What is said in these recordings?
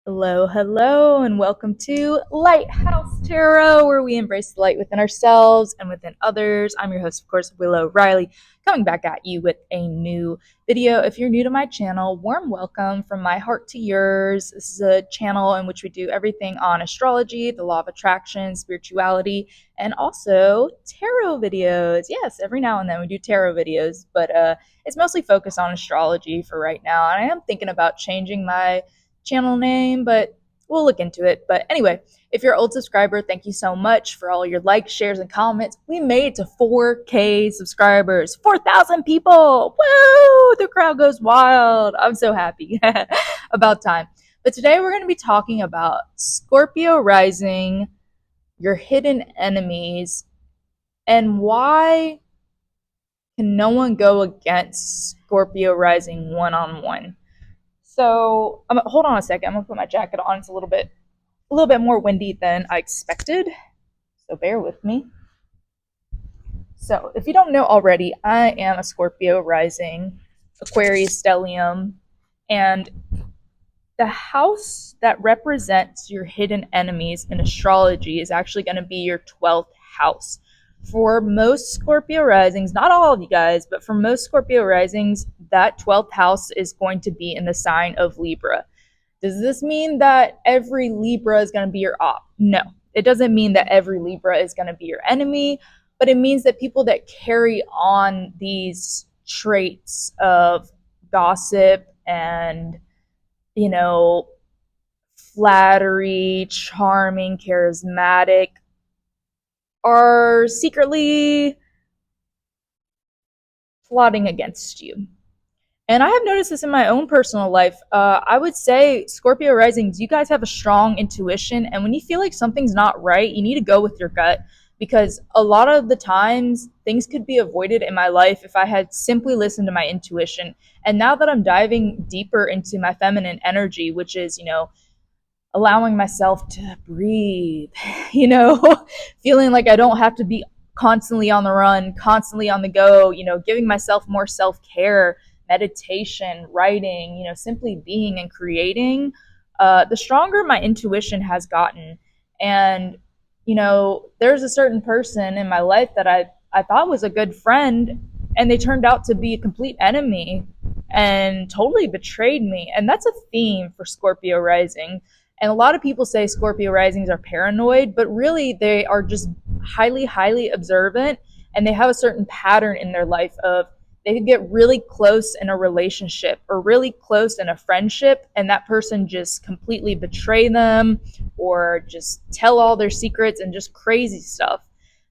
Hello, hello, and welcome to Lighthouse Tarot, where we embrace the light within ourselves and within others. I'm your host, of course, Willow Riley, coming back at you with a new video. If you're new to my channel, warm welcome from my heart to yours. This is a channel in which we do everything on astrology, the law of attraction, spirituality, and also tarot videos. Yes, every now and then we do tarot videos, but it's mostly focused on astrology for right now. And I am thinking about changing my channel name, but we'll look into it. But anyway, if you're an old subscriber, thank you so much for all your likes, shares, and comments. We made it to 4K subscribers, 4,000 people. Woo! The crowd goes wild. I'm so happy. About time. But today we're going to be talking about Scorpio Rising, your hidden enemies, and why can no one go against Scorpio Rising one-on-one. So hold on a second. I'm gonna put my jacket on. It's a little bit more windy than I expected. So bear with me. So if you don't know already, I am a Scorpio rising, Aquarius stellium, and the house that represents your hidden enemies in astrology is actually going to be your 12th house. For most Scorpio risings, not all of you guys, but for most Scorpio risings, that 12th house is going to be in the sign of Libra. Does this mean that every Libra is going to be your op? No. It doesn't mean that every Libra is going to be your enemy, but it means that people that carry on these traits of gossip and, flattery, charming, charismatic, are secretly plotting against you. And I have noticed this in my own personal life. I would say, Scorpio risings, you guys have a strong intuition. And when you feel like something's not right, you need to go with your gut. Because a lot of the times, things could be avoided in my life if I had simply listened to my intuition. And now that I'm diving deeper into my feminine energy, which is, allowing myself to breathe, feeling like I don't have to be constantly on the run, constantly on the go, giving myself more self-care, meditation, writing, simply being and creating, the stronger my intuition has gotten. And, there's a certain person in my life that I thought was a good friend, and they turned out to be a complete enemy and totally betrayed me. And that's a theme for Scorpio rising. And a lot of people say Scorpio risings are paranoid, but really they are just highly, highly observant, and they have a certain pattern in their life of they could get really close in a relationship or really close in a friendship, and that person just completely betray them or just tell all their secrets and just crazy stuff.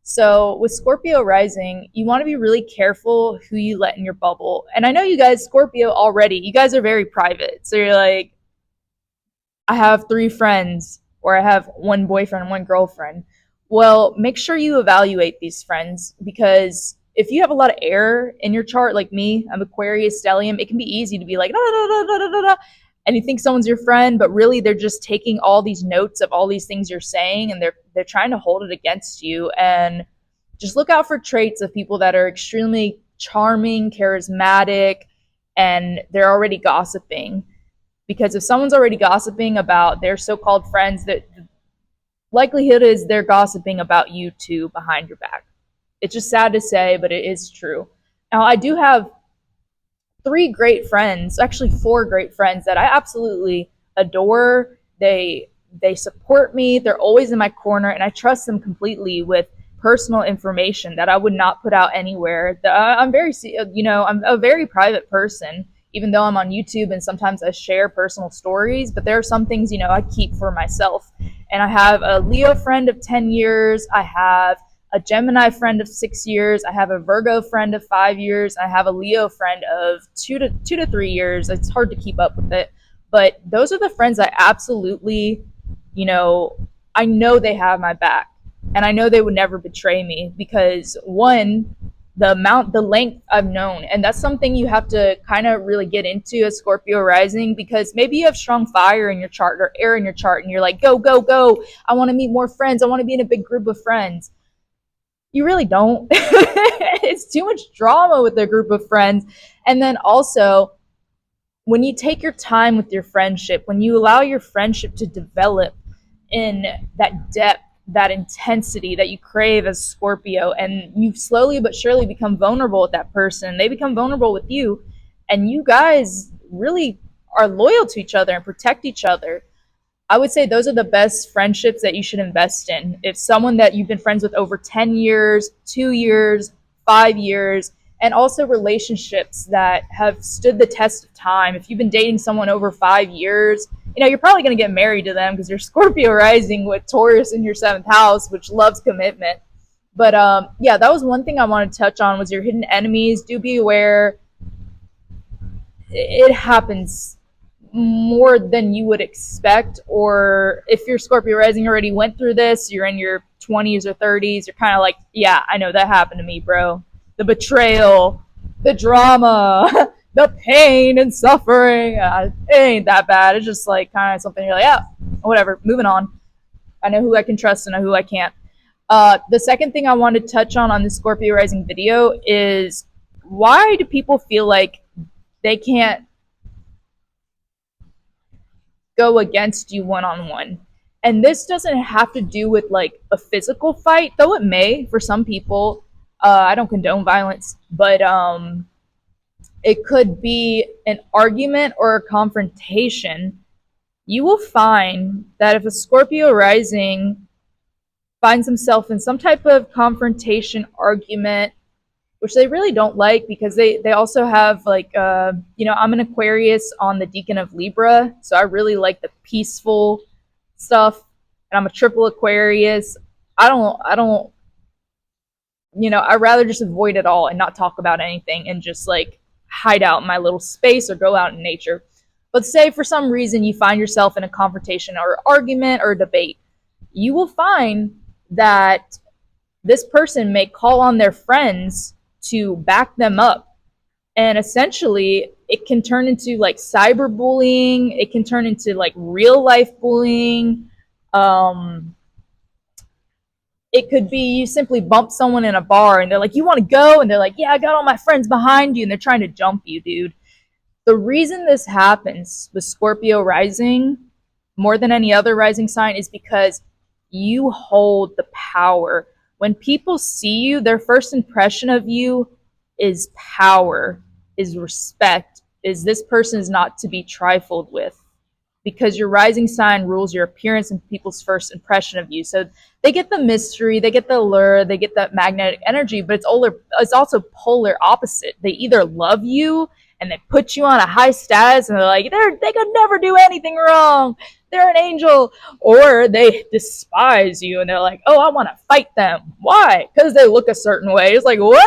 So with Scorpio rising, you want to be really careful who you let in your bubble. And I know you guys, Scorpio already, you guys are very private. So you're like, I have 3 friends, or I have 1 boyfriend, 1 girlfriend. Well, make sure you evaluate these friends, because if you have a lot of air in your chart, like me, I'm Aquarius stellium, it can be easy to be like, da, da, da, da, da, da, and you think someone's your friend, but really they're just taking all these notes of all these things you're saying, and they're trying to hold it against you. And just look out for traits of people that are extremely charming, charismatic, and they're already gossiping. Because if someone's already gossiping about their so-called friends, that the likelihood is they're gossiping about you too behind your back. It's just sad to say, but it is true. Now, I do have 3 great friends, actually 4 great friends that I absolutely adore. They support me. They're always in my corner, and I trust them completely with personal information that I would not put out anywhere. I'm I'm a very private person, even though I'm on YouTube and sometimes I share personal stories, but there are some things, I keep for myself. And I have a Leo friend of 10 years. I have a Gemini friend of 6 years. I have a Virgo friend of 5 years. I have a Leo friend of 2 to 3 years. It's hard to keep up with it. But those are the friends I absolutely, I know they have my back. And I know they would never betray me because, one, the length I've known. And that's something you have to kind of really get into as Scorpio rising, because maybe you have strong fire in your chart or air in your chart and you're like, go, go, go. I want to meet more friends. I want to be in a big group of friends. You really don't. It's too much drama with a group of friends. And then also, when you take your time with your friendship, when you allow your friendship to develop in that depth, that intensity that you crave as Scorpio, and you slowly but surely become vulnerable with that person, they become vulnerable with you, and you guys really are loyal to each other and protect each other. I would say those are the best friendships that you should invest in. If someone that you've been friends with over 10 years, 2 years, 5 years, and also relationships that have stood the test of time. If you've been dating someone over 5 years, you're probably going to get married to them because you're Scorpio rising with Taurus in your seventh house, which loves commitment. But yeah, that was one thing I wanted to touch on was your hidden enemies. Do be aware. It happens more than you would expect. Or if you're Scorpio rising already went through this, you're in your 20s or 30s, you're kind of like, yeah, I know that happened to me, bro. The betrayal, the drama, the pain and suffering. It ain't that bad. It's just like kind of something you're like, yeah, whatever, moving on. I know who I can trust and who I can't. The second thing I want to touch on the Scorpio rising video is, why do people feel like they can't go against you one on one? And this doesn't have to do with like a physical fight, though it may for some people. I don't condone violence, but it could be an argument or a confrontation. You will find that if a Scorpio rising finds himself in some type of confrontation, argument, which they really don't like, because they also have like I'm an Aquarius on the decan of Libra, so I really like the peaceful stuff, and I'm a triple Aquarius. I don't I'd rather just avoid it all and not talk about anything and just like hide out in my little space or go out in nature. But say for some reason you find yourself in a confrontation or argument or debate, you will find that this person may call on their friends to back them up. And essentially, it can turn into like cyberbullying. It can turn into like real life bullying. It could be you simply bump someone in a bar and they're like, "You want to go?" And they're like, "Yeah, I got all my friends behind you." And they're trying to jump you, dude. The reason this happens with Scorpio rising more than any other rising sign is because you hold the power. When people see you, their first impression of you is power, is respect, is this person is not to be trifled with, because your rising sign rules your appearance and people's first impression of you. So they get the mystery, they get the allure, they get that magnetic energy, but it's also polar opposite. They either love you and they put you on a high status and they're like, they could never do anything wrong, they're an angel, or they despise you and they're like, oh, I want to fight them. Why? Because they look a certain way. It's like, what?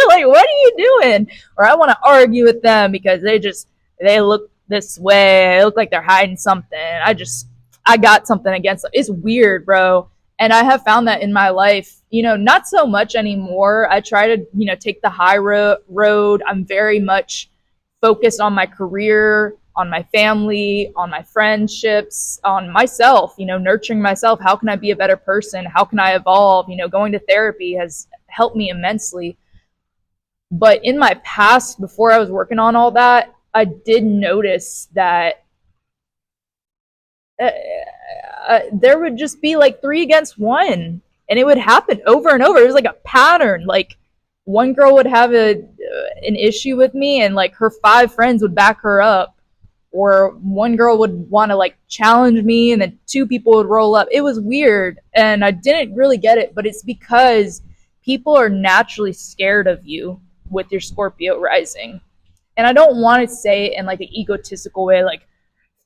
Like, what are you doing? Or I want to argue with them because they look this way. They look like they're hiding something. I got something against them. It's weird, bro. And I have found that in my life, not so much anymore. I try to, take the high road. I'm very much focused on my career, on my family, on my friendships, on myself, nurturing myself. How can I be a better person? How can I evolve? Going to therapy has helped me immensely. But in my past, before I was working on all that, I did notice that there would just be like 3 against 1, and it would happen over and over. It was like a pattern. Like one girl would have an issue with me, and like her 5 friends would back her up, or one girl would want to like challenge me, and then 2 people would roll up. It was weird, and I didn't really get it, but it's because people are naturally scared of you with your Scorpio rising. And I don't want to say it in like an egotistical way, like,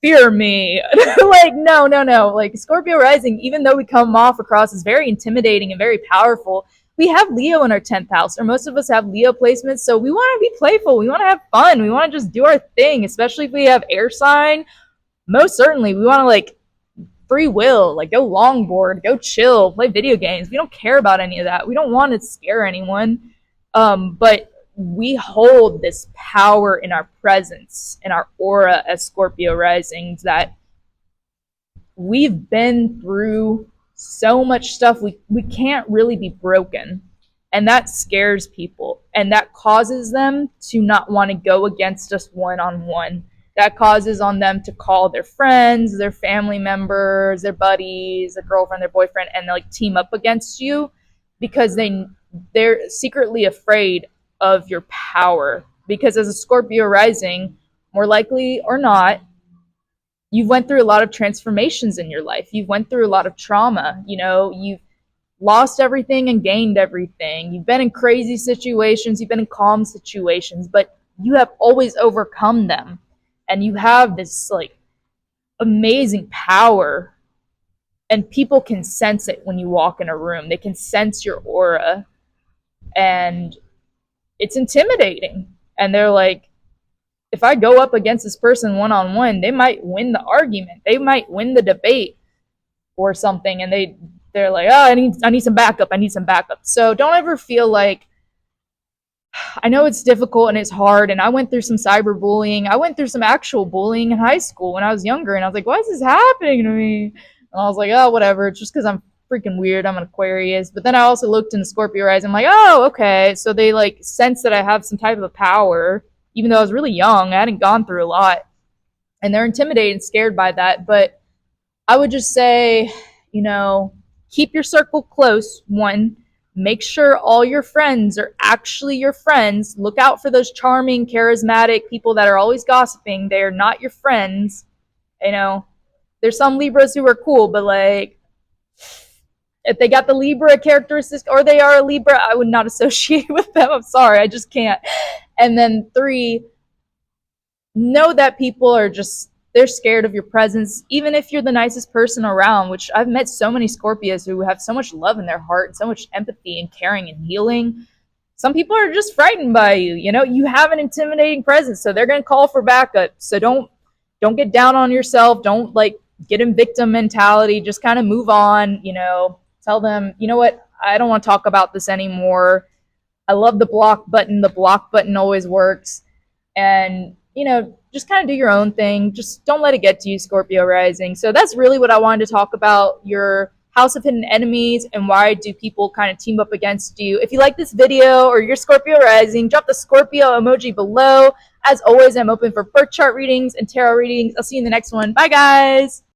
fear me. Like, no. Like, Scorpio rising, even though we come off across as very intimidating and very powerful, we have Leo in our 10th house, or most of us have Leo placements. So we want to be playful. We want to have fun. We want to just do our thing, especially if we have air sign. Most certainly, we want to like free will, like go longboard, go chill, play video games. We don't care about any of that. We don't want to scare anyone. But we hold this power in our presence, in our aura as Scorpio risings, that we've been through so much stuff. We can't really be broken. And that scares people. And that causes them to not want to go against us one on one. that causes on them to call their friends, their family members, their buddies, their girlfriend, their boyfriend, and like team up against you because they're secretly afraid of your power. Because as a Scorpio rising, more likely or not, you've went through a lot of transformations in your life. You've went through a lot of trauma. You've lost everything and gained everything. You've been in crazy situations, you've been in calm situations, but you have always overcome them. And you have this like amazing power, and people can sense it when you walk in a room. They can sense your aura, and it's intimidating. And they're like, if I go up against this person one on one, they might win the argument. They might win the debate or something, and they're like, oh, I need some backup. I need some backup. So don't ever feel like, I know it's difficult and it's hard, and I went through some cyberbullying. I went through some actual bullying in high school when I was younger, and I was like, why is this happening to me? And I was like, oh, whatever. It's just because I'm freaking weird. I'm an Aquarius. But then I also looked into Scorpio Rising. I'm like, oh, okay. So they like sense that I have some type of power, even though I was really young. I hadn't gone through a lot. And they're intimidated and scared by that. But I would just say, keep your circle close. One, make sure all your friends are actually your friends. Look out for those charming, charismatic people that are always gossiping. They're not your friends. There's some Libras who are cool, but like, if they got the Libra characteristics or they are a Libra, I would not associate with them. I'm sorry, I just can't. And then 3, know that people are just, they're scared of your presence, even if you're the nicest person around, which I've met so many Scorpios who have so much love in their heart and so much empathy and caring and healing. Some people are just frightened by you. You have an intimidating presence, so they're going to call for backup. So don't get down on yourself. Don't like get in victim mentality. Just kind of move on. Tell them, you know what? I don't want to talk about this anymore. I love the block button. The block button always works. And, just kind of do your own thing. Just don't let it get to you, Scorpio Rising. So that's really what I wanted to talk about, your House of Hidden Enemies, and why do people kind of team up against you. If you like this video or you're Scorpio Rising, drop the Scorpio emoji below. As always, I'm open for birth chart readings and tarot readings. I'll see you in the next one. Bye, guys.